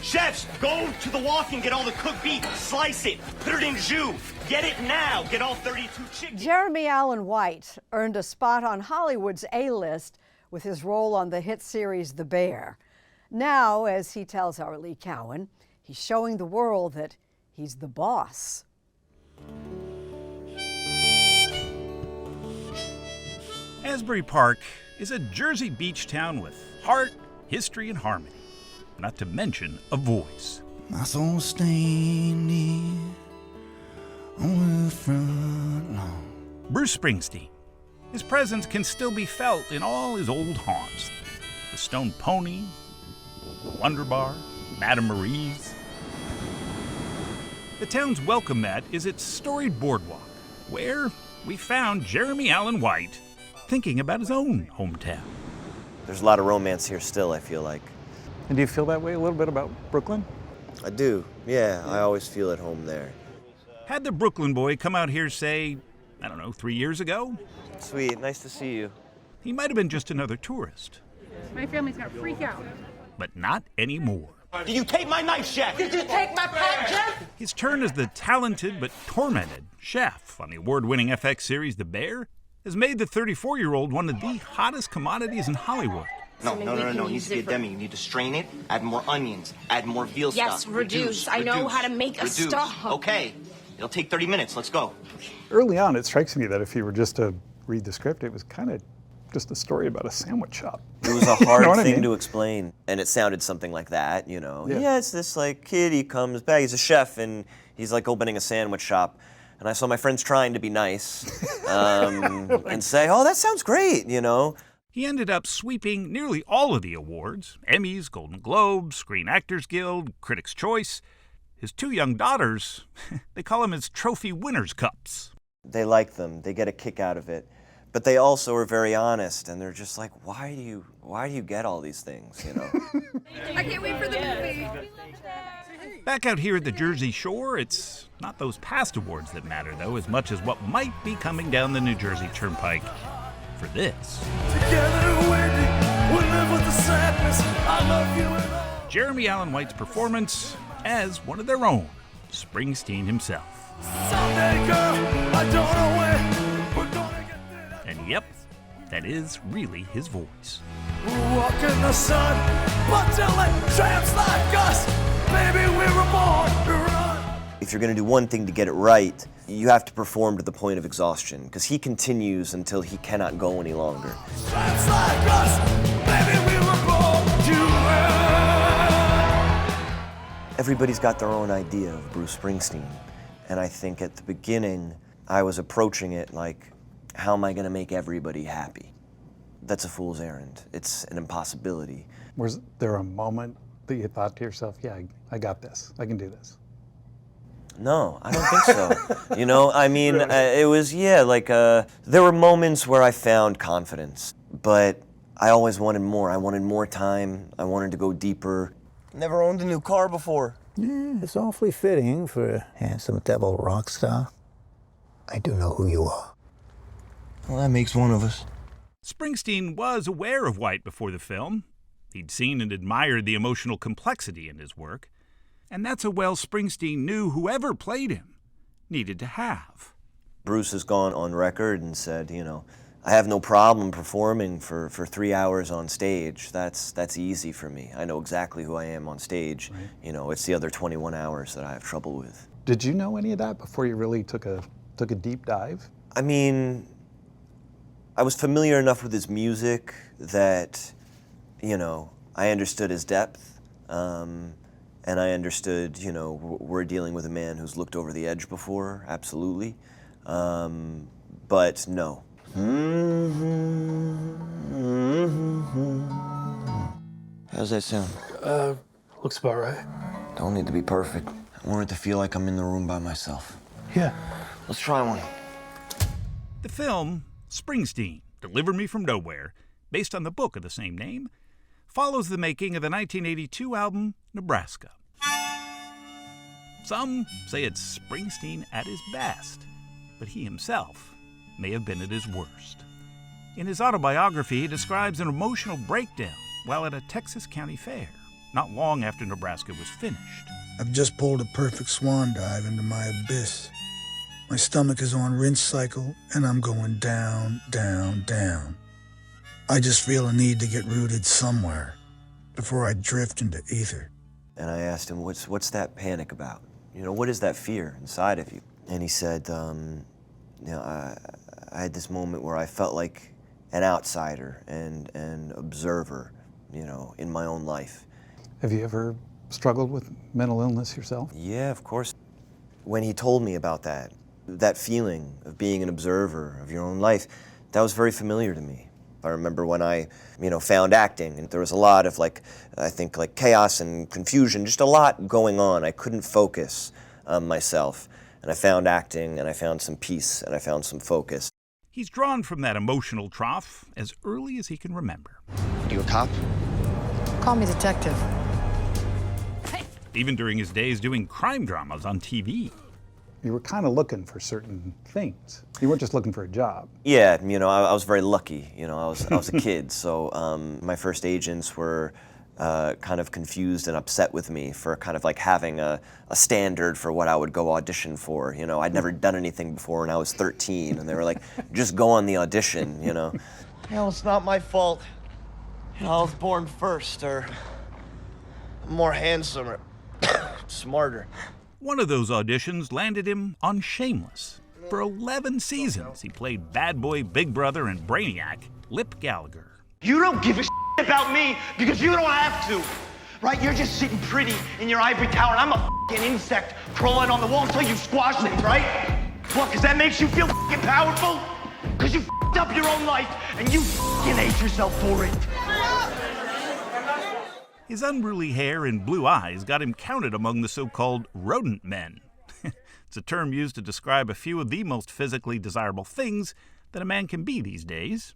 Chefs, go to the walk and get all the cooked beef. Slice it. Put it in jus. Get it now. Get all 32 chickens. Jeremy Allen White earned a spot on Hollywood's A-list with his role on the hit series The Bear. Now, as he tells our Lee Cowan, he's showing the world that he's the boss. Asbury Park is a Jersey beach town with heart, history, and harmony, not to mention a voice. I saw standing on the front lawn. Bruce Springsteen. His presence can still be felt in all his old haunts. The Stone Pony, Wonder Bar, Madame Marie's. The town's welcome mat is its storied boardwalk, where we found Jeremy Allen White thinking about his own hometown. There's a lot of romance here still, I feel like. And do you feel that way a little bit about Brooklyn? I do, yeah. I always feel at home there. Had the Brooklyn boy come out here, say, 3 years ago, Sweet, nice to see you. he might have been just another tourist. My family's gonna freak out. But not anymore. Did you take my knife, chef? Did you take my pot, Jeff? His turn as the talented but tormented chef on the award-winning FX series The Bear has made the 34-year-old one of the hottest commodities in Hollywood. No. It needs to be a demi. You need to strain it, add more onions, add more veal stock. Yes, reduce. I know how to make a stock. Okay. It'll take 30 minutes. Let's go. Early on, it strikes me that if you were just to read the script, it was kind of just a story about a sandwich shop. It was a hard You know what I thing mean? to explain, and it sounded something like that, you know. Yeah. Yeah, it's this like kid, he comes back, he's a chef, and he's like opening a sandwich shop. And I saw my friends trying to be nice and say, oh, that sounds great, you know. He ended up sweeping nearly all of the awards, Emmys, Golden Globes, Screen Actors Guild, Critics' Choice. His 2 young daughters, they call him his trophy winners' cups. They like them, they get a kick out of it. But they also are very honest, and they're just like, why do you get all these things, you know? I can't wait for the movie. Back out here at the Jersey Shore, it's not those past awards that matter, though, as much as what might be coming down the New Jersey Turnpike for this. Together, Wendy, we'll live with the sadness. I love you and all. Jeremy Allen White's performance as one of their own, Springsteen himself. Someday, girl, I don't know when we're gonna get there. And yep, that is really his voice. We'll walk in the sun, but till it tramps like us, baby, we were born to run. If you're gonna do one thing to get it right, you have to perform to the point of exhaustion, because he continues until he cannot go any longer. Tramps like us, baby, we were born to run. Everybody's got their own idea of Bruce Springsteen, and I think at the beginning, I was approaching it like, how am I gonna make everybody happy? That's a fool's errand. It's an impossibility. Was there a moment that you thought to yourself, yeah, I got this, I can do this? No, I don't think so. You know, I mean, it was, there were moments where I found confidence, but I always wanted more. I wanted more time. I wanted to go deeper. Never owned a new car before. Yeah, it's awfully fitting for a handsome devil rock star. I do know who you are. Well, that makes one of us. Springsteen was aware of White before the film. He'd seen and admired the emotional complexity in his work. And that's a well Springsteen knew whoever played him needed to have. Bruce has gone on record and said, you know, I have no problem performing for 3 hours on stage. That's easy for me. I know exactly who I am on stage. Right. You know, it's the other 21 hours that I have trouble with. Did you know any of that before you really took a deep dive? I mean, I was familiar enough with his music that, you know, I understood his depth. And I understood, you know, we're dealing with a man who's looked over the edge before, absolutely. But no. How's that sound? Looks about right. Don't need to be perfect. I want it to feel like I'm in the room by myself. Yeah. Let's try one. The film, Springsteen, Deliver Me From Nowhere, based on the book of the same name, follows the making of the 1982 album, Nebraska. Some say it's Springsteen at his best, but he himself may have been at his worst. In his autobiography, he describes an emotional breakdown while at a Texas county fair. not long after Nebraska was finished. I've just pulled a perfect swan dive into my abyss. My stomach is on rinse cycle, and I'm going down, down, down. I just feel a need to get rooted somewhere before I drift into ether. And I asked him, what's that panic about? You know, what is that fear inside of you? And he said, you know, I had this moment where I felt like an outsider and an observer, you know, in my own life. Have you ever struggled with mental illness yourself? Yeah, of course. When he told me about that feeling of being an observer of your own life, that was very familiar to me. I remember when I, you know, found acting, and there was a lot of I think chaos and confusion, just a lot going on. I couldn't focus myself. And I found acting, and I found some peace, and I found some focus. He's drawn from that emotional trough as early as he can remember. You a cop? Call me detective. Even during his days doing crime dramas on TV. You were kind of looking for certain things. You weren't just looking for a job. Yeah, you know, I was very lucky. You know, I was a kid, so my first agents were kind of confused and upset with me for kind of having a standard for what I would go audition for. You know, I'd never done anything before, and I was 13, and they were like, just go on the audition, you know. Hell, it's not my fault. You know, I was born first, or more handsome, or smarter. One of those auditions landed him on Shameless. For 11 seasons, he played bad boy Big Brother and Brainiac, Lip Gallagher. You don't give a about me because you don't have to, right? You're just sitting pretty in your ivory tower, and I'm a f***ing insect crawling on the wall until you squash things, right? What, because that makes you feel f***ing powerful? Because you f***ed up your own life, and you f***ing hate yourself for it. His unruly hair and blue eyes got him counted among the so-called rodent men. It's a term used to describe a few of the most physically desirable things that a man can be these days.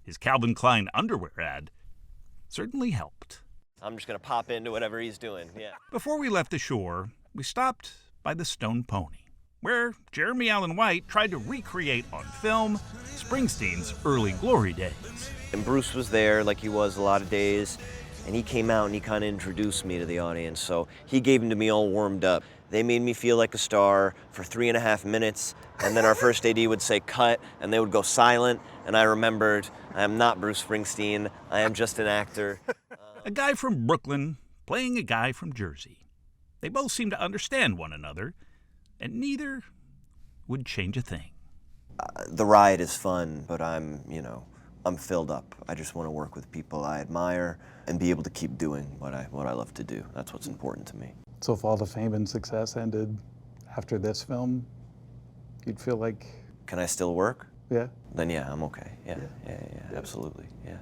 His Calvin Klein underwear ad certainly helped. I'm just gonna pop into whatever he's doing, yeah. Before we left the shore, we stopped by the Stone Pony, where Jeremy Allen White tried to recreate on film Springsteen's early glory days. And Bruce was there like he was a lot of days, and he came out and he kind of introduced me to the audience, so he gave them to me all warmed up. They made me feel like a star for 3.5 minutes, and then our first AD would say cut, and they would go silent, and I remembered, I am not Bruce Springsteen, I am just an actor. A guy from Brooklyn playing a guy from Jersey. They both seemed to understand one another, and neither would change a thing. The ride is fun, but I'm filled up. I just want to work with people I admire and be able to keep doing what I love to do. That's what's important to me. So if all the fame and success ended after this film, you'd feel like... Can I still work? Yeah. Then yeah, I'm okay. Yeah, absolutely, yeah.